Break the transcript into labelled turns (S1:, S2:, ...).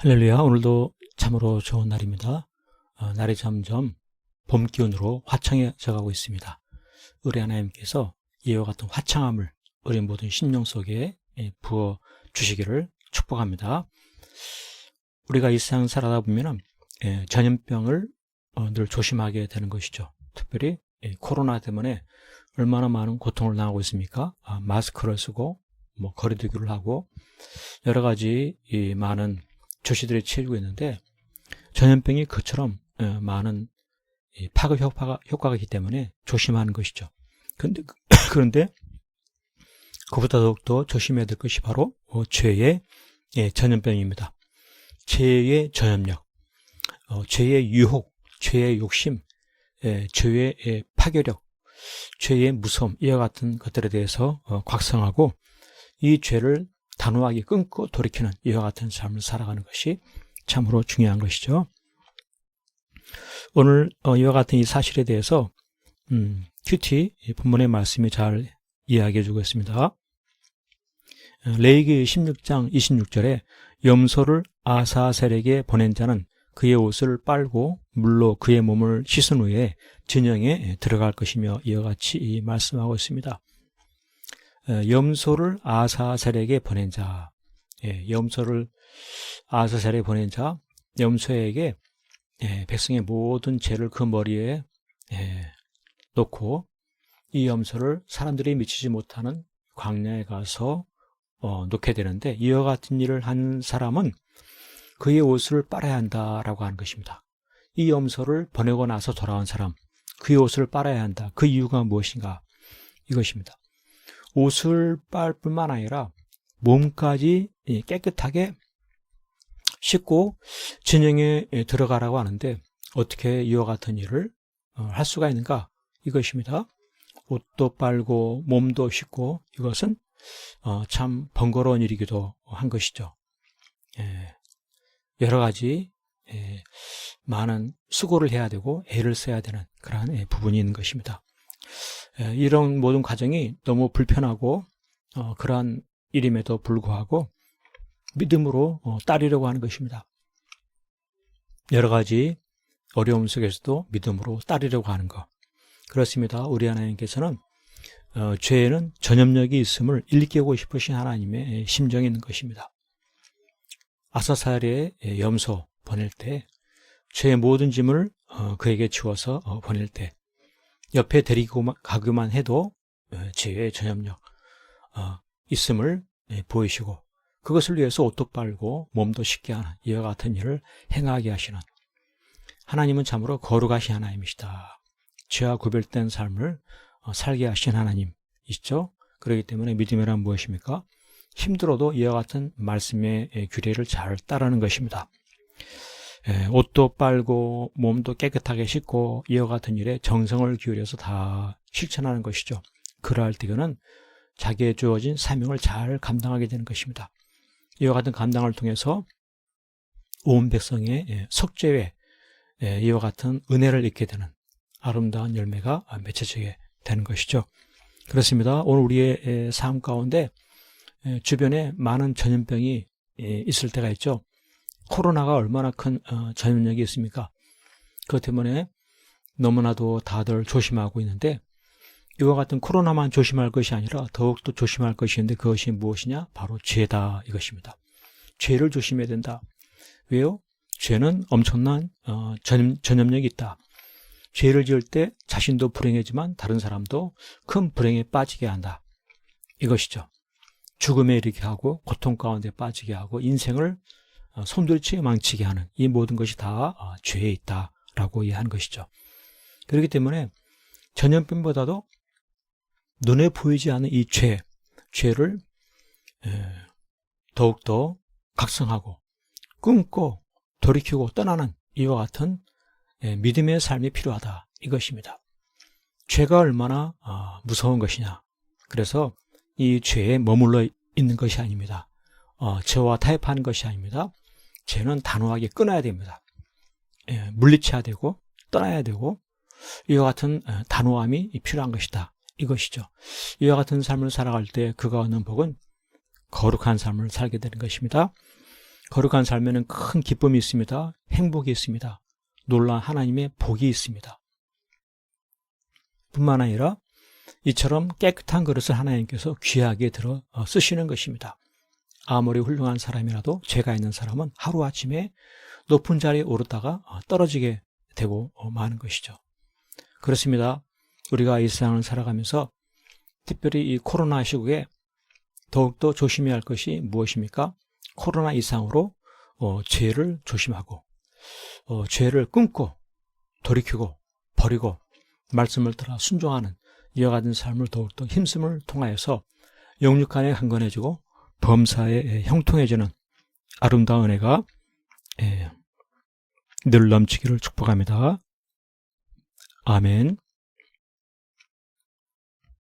S1: 할렐루야. 오늘도 참으로 좋은 날입니다. 날이 점점 봄 기운으로 화창해져 가고 있습니다. 우리 하나님께서 이와 같은 화창함을 우리 모든 심령 속에 부어 주시기를 축복합니다. 우리가 이 세상 살아다 보면 전염병을 늘 조심하게 되는 것이죠. 특별히 코로나 때문에 얼마나 많은 고통을 당하고 있습니까? 마스크를 쓰고 거리두기를 하고 여러 가지 많은 조치들이 취해지고 있는데, 전염병이 그처럼 많은 파급 효과가 있기 때문에 조심하는 것이죠. 그런데 그보다 더욱더 조심해야 될 것이 바로 죄의 전염병입니다. 죄의 전염력, 죄의 유혹, 죄의 욕심, 죄의 파괴력, 죄의 무서움, 이와 같은 것들에 대해서 각성하고 이 죄를 단호하게 끊고 돌이키는 이와 같은 삶을 살아가는 것이 참으로 중요한 것이죠. 오늘 이와 같은 이 사실에 대해서 큐티 본문의 말씀이 잘 이야기해 주고 있습니다. 레위기 16장 26절에 염소를 아사셀에게 보낸 자는 그의 옷을 빨고 물로 그의 몸을 씻은 후에 진영에 들어갈 것이며, 이와 같이 말씀하고 있습니다. 염소를 아사셀에게 보낸 자, 염소를 아사셀에 보낸 자, 염소에게 백성의 모든 죄를 그 머리에 놓고 이 염소를 사람들이 미치지 못하는 광야에 가서 놓게 되는데, 이와 같은 일을 한 사람은 그의 옷을 빨아야 한다라고 하는 것입니다. 이 염소를 보내고 나서 돌아온 사람, 그의 옷을 빨아야 한다. 그 이유가 무엇인가? 이것입니다. 옷을 빨 뿐만 아니라 몸까지 깨끗하게 씻고 진영에 들어가라고 하는데, 어떻게 이와 같은 일을 할 수가 있는가? 이것입니다. 옷도 빨고 몸도 씻고, 이것은 참 번거로운 일이기도 한 것이죠. 여러 가지 많은 수고를 해야 되고 애를 써야 되는 그러한 부분이 있는 것입니다. 이런 모든 과정이 너무 불편하고 그러한 일임에도 불구하고 믿음으로 따르려고 하는 것입니다. 여러 가지 어려움 속에서도 믿음으로 따르려고 하는 것. 그렇습니다. 우리 하나님께서는 죄에는 전염력이 있음을 일깨우고 싶으신 하나님의 심정이 있는 것입니다. 아사셀의 염소 보낼 때, 죄의 모든 짐을 그에게 지워서 보낼 때, 옆에 데리고 가기만 해도 죄의 전염력 있음을 보이시고, 그것을 위해서 옷도 빨고 몸도 씻게 하는 이와 같은 일을 행하게 하시는 하나님은 참으로 거룩하신 하나님이시다. 죄와 구별된 삶을 살게 하신 하나님이시죠. 그렇기 때문에 믿음이란 무엇입니까? 힘들어도 이와 같은 말씀의 규례를 잘 따르는 것입니다. 옷도 빨고 몸도 깨끗하게 씻고 이와 같은 일에 정성을 기울여서 다 실천하는 것이죠. 그러할 때 그는 자기의 주어진 사명을 잘 감당하게 되는 것입니다. 이와 같은 감당을 통해서 온 백성의 속죄에 이와 같은 은혜를 입게 되는 아름다운 열매가 맺혀지게 되는 것이죠. 그렇습니다. 오늘 우리의 삶 가운데 주변에 많은 전염병이 있을 때가 있죠. 코로나가 얼마나 큰 전염력이 있습니까? 그것 때문에 너무나도 다들 조심하고 있는데, 이와 같은 코로나만 조심할 것이 아니라 더욱더 조심할 것이 있는데, 그것이 무엇이냐? 바로 죄다, 이것입니다. 죄를 조심해야 된다. 왜요? 죄는 엄청난 전염력이 있다. 죄를 지을 때 자신도 불행하지만 다른 사람도 큰 불행에 빠지게 한다. 이것이죠. 죽음에 이르게 하고 고통 가운데 빠지게 하고 인생을 손들치 망치게 하는 이 모든 것이 다 죄에 있다라고 이해하는 것이죠. 그렇기 때문에 전염병보다도 눈에 보이지 않는 이 죄를 더욱더 각성하고 끊고 돌이키고 떠나는 이와 같은 믿음의 삶이 필요하다, 이것입니다. 죄가 얼마나 무서운 것이냐. 그래서 이 죄에 머물러 있는 것이 아닙니다. 죄와 타협하는 것이 아닙니다. 죄는 단호하게 끊어야 됩니다. 물리쳐야 되고 떠나야 되고 이와 같은 단호함이 필요한 것이다, 이것이죠. 이와 같은 삶을 살아갈 때 그가 얻는 복은 거룩한 삶을 살게 되는 것입니다. 거룩한 삶에는 큰 기쁨이 있습니다. 행복이 있습니다. 놀라운 하나님의 복이 있습니다. 뿐만 아니라 이처럼 깨끗한 그릇을 하나님께서 귀하게 들어 쓰시는 것입니다. 아무리 훌륭한 사람이라도 죄가 있는 사람은 하루아침에 높은 자리에 오르다가 떨어지게 되고 마는 것이죠. 그렇습니다. 우리가 이 세상을 살아가면서 특별히 이 코로나 시국에 더욱더 조심해야 할 것이 무엇입니까? 코로나 이상으로 죄를 조심하고 죄를 끊고 돌이키고 버리고 말씀을 따라 순종하는 이와 같은 삶을 더욱더 힘씀을 통하여서 영육간에 강건해지고 범사에 형통해지는 아름다운 은혜가 늘 넘치기를 축복합니다. 아멘.